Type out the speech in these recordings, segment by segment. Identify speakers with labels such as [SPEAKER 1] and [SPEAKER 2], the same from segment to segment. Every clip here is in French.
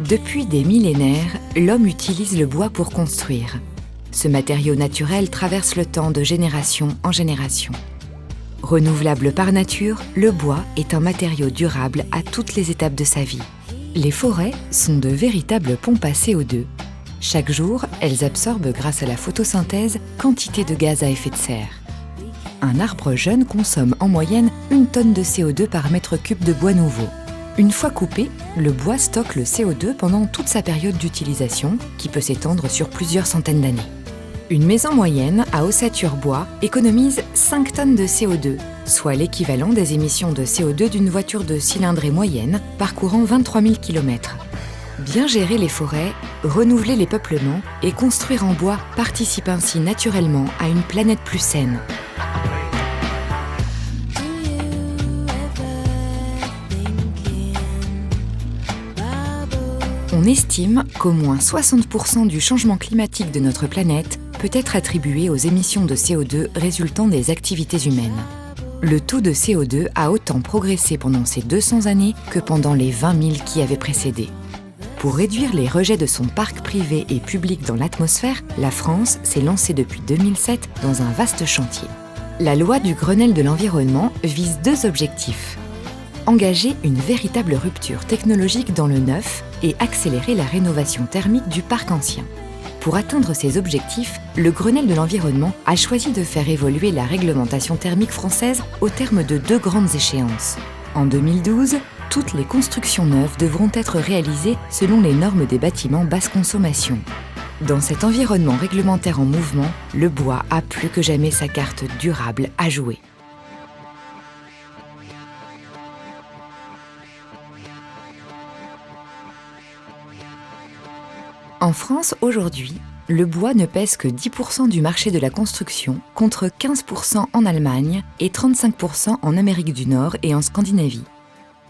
[SPEAKER 1] Depuis des millénaires, l'homme utilise le bois pour construire. Ce matériau naturel traverse le temps de génération en génération. Renouvelable par nature, le bois est un matériau durable à toutes les étapes de sa vie. Les forêts sont de véritables pompes à CO2. Chaque jour, elles absorbent grâce à la photosynthèse quantité de gaz à effet de serre. Un arbre jeune consomme en moyenne 1 tonne de CO2 par mètre cube de bois nouveau. Une fois coupé, le bois stocke le CO2 pendant toute sa période d'utilisation, qui peut s'étendre sur plusieurs centaines d'années. Une maison moyenne à ossature bois économise 5 tonnes de CO2, soit l'équivalent des émissions de CO2 d'une voiture de cylindrée moyenne parcourant 23 000 km. Bien gérer les forêts, renouveler les peuplements et construire en bois participe ainsi naturellement à une planète plus saine. On estime qu'au moins 60% du changement climatique de notre planète peut être attribué aux émissions de CO2 résultant des activités humaines. Le taux de CO2 a autant progressé pendant ces 200 années que pendant les 20 000 qui avaient précédé. Pour réduire les rejets de son parc privé et public dans l'atmosphère, la France s'est lancée depuis 2007 dans un vaste chantier. La loi du Grenelle de l'environnement vise 2 objectifs. Engager une véritable rupture technologique dans le neuf et accélérer la rénovation thermique du parc ancien. Pour atteindre ces objectifs, le Grenelle de l'environnement a choisi de faire évoluer la réglementation thermique française au terme de 2 grandes échéances. En 2012, toutes les constructions neuves devront être réalisées selon les normes des bâtiments basse consommation. Dans cet environnement réglementaire en mouvement, le bois a plus que jamais sa carte durable à jouer. En France, aujourd'hui, le bois ne pèse que 10% du marché de la construction, contre 15% en Allemagne et 35% en Amérique du Nord et en Scandinavie.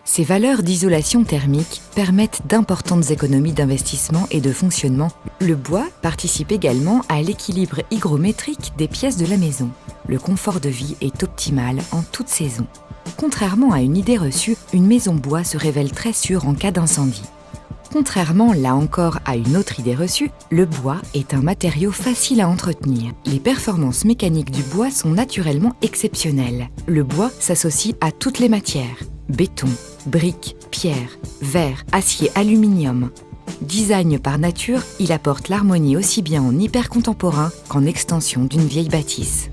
[SPEAKER 1] Ces valeurs d'isolation thermique permettent d'importantes économies d'investissement et de fonctionnement. Le bois participe également à l'équilibre hygrométrique des pièces de la maison. Le confort de vie est optimal en toute saison. Contrairement à une idée reçue, une maison bois se révèle très sûre en cas d'incendie. Contrairement, là encore, à une autre idée reçue, le bois est un matériau facile à entretenir. Les performances mécaniques du bois sont naturellement exceptionnelles. Le bois s'associe à toutes les matières. Béton, briques, pierre, verre, acier, aluminium. Design par nature, il apporte l'harmonie aussi bien en hyper contemporain qu'en extension d'une vieille bâtisse.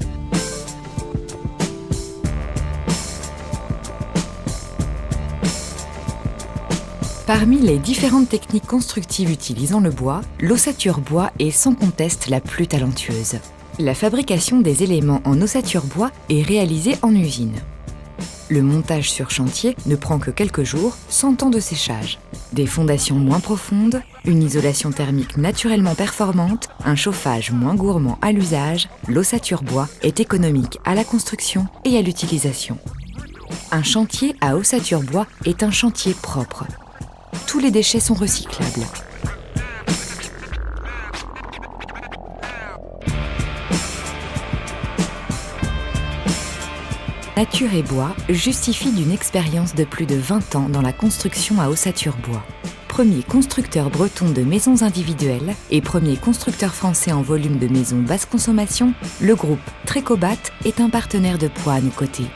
[SPEAKER 1] Parmi les différentes techniques constructives utilisant le bois, l'ossature bois est sans conteste la plus talentueuse. La fabrication des éléments en ossature bois est réalisée en usine. Le montage sur chantier ne prend que quelques jours, sans temps de séchage. Des fondations moins profondes, une isolation thermique naturellement performante, un chauffage moins gourmand à l'usage, l'ossature bois est économique à la construction et à l'utilisation. Un chantier à ossature bois est un chantier propre. Tous les déchets sont recyclables. Nature et bois justifient d'une expérience de plus de 20 ans dans la construction à ossature bois. Premier constructeur breton de maisons individuelles et premier constructeur français en volume de maisons basse consommation, le groupe Trecobat est un partenaire de poids à nos côtés.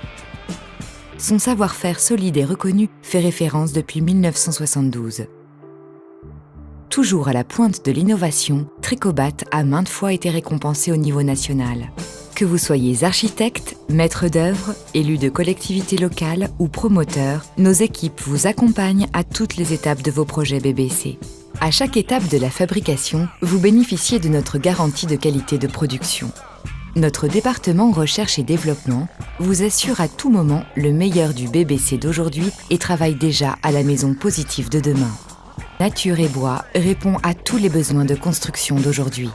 [SPEAKER 1] Son savoir-faire solide et reconnu fait référence depuis 1972. Toujours à la pointe de l'innovation, Trecobat a maintes fois été récompensé au niveau national. Que vous soyez architecte, maître d'œuvre, élu de collectivité locale ou promoteur, nos équipes vous accompagnent à toutes les étapes de vos projets BBC. À chaque étape de la fabrication, vous bénéficiez de notre garantie de qualité de production. Notre département recherche et développement vous assure à tout moment le meilleur du BBC d'aujourd'hui et travaille déjà à la maison positive de demain. Nature et bois répond à tous les besoins de construction d'aujourd'hui.